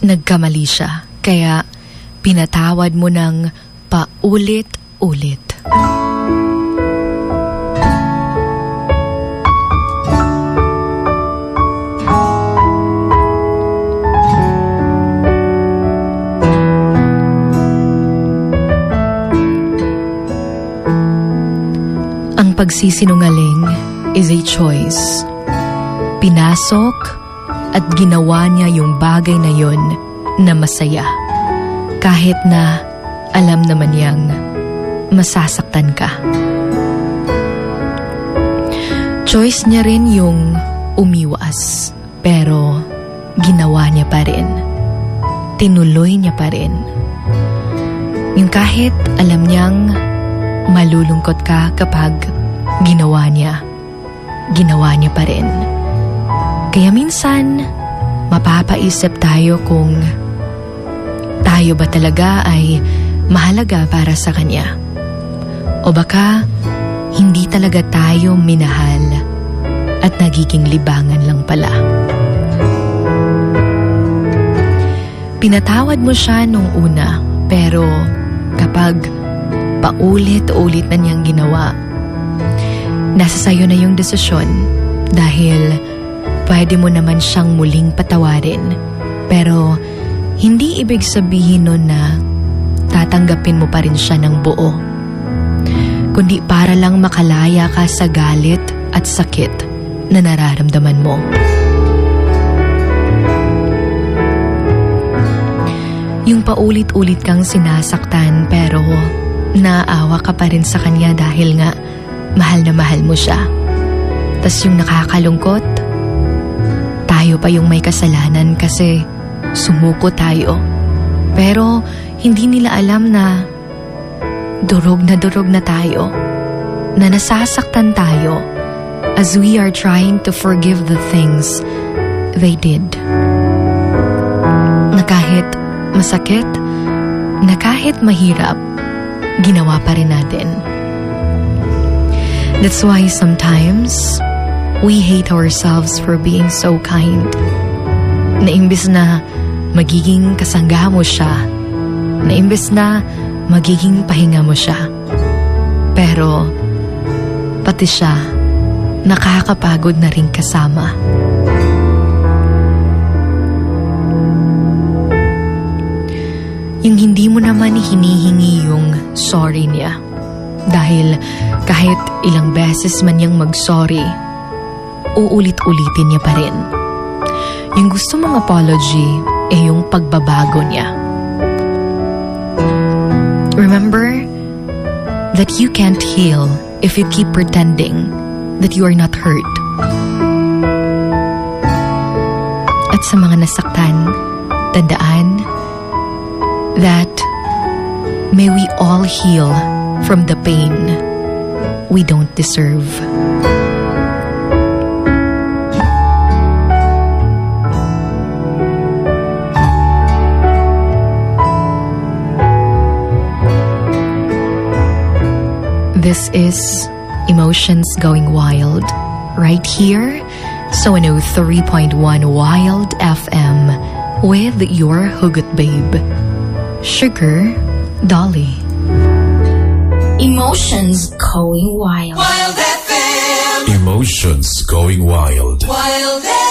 Nagkamali siya, kaya pinatawad mo ng paulit-ulit. Ang pagsisinungaling is a choice. Pinasok at ginawa niya yung bagay na yon na masaya. Kahit na alam naman niyang masasaktan ka. Choice niya rin yung umiwas, pero ginawa niya pa rin. Tinuloy niya pa rin. Yung kahit alam niyang malulungkot ka kapag ginawa niya pa rin. Kaya minsan, mapapaisip tayo kung tayo ba talaga ay mahalaga para sa kanya. O baka hindi talaga tayo minahal at nagiging libangan lang pala. Pinatawad mo siya nung una, pero kapag paulit-ulit na niyang ginawa, nasa sayo na yung desisyon dahil pwede mo naman siyang muling patawarin. Pero hindi ibig sabihin nun na tatanggapin mo pa rin siya ng buo. Kundi para lang makalaya ka sa galit at sakit na nararamdaman mo. Yung paulit-ulit kang sinasaktan pero naawa ka pa rin sa kanya dahil nga mahal na mahal mo siya. Tas yung nakakalungkot, tayo pa yung may kasalanan kasi sumuko tayo. Pero hindi nila alam na durog na tayo, na nasasaktan tayo as we are trying to forgive the things they did. Na kahit masakit, na kahit mahirap, ginawa pa rin natin. That's why sometimes we hate ourselves for being so kind. Na imbis na magiging kasangga mo siya, na imbis na magiging pahinga mo siya, pero pati siya nakakapagod na rin kasama. Yung hindi mo naman hinihingi yung sorry niya. Dahil kahit ilang beses man niyang mag-sorry, uulit-ulitin niya pa rin. Yung gusto mong apology ay yung pagbabago niya. Remember that you can't heal if you keep pretending that you are not hurt. At sa mga nasaktan, tandaan that may we all heal from the pain we don't deserve. This is Emotions Going Wild, right here, so 103.1 Wild FM with your Hugot Babe, Sugar Dolly. Emotions Going Wild. Wild FM. Emotions Going Wild. Wild FM.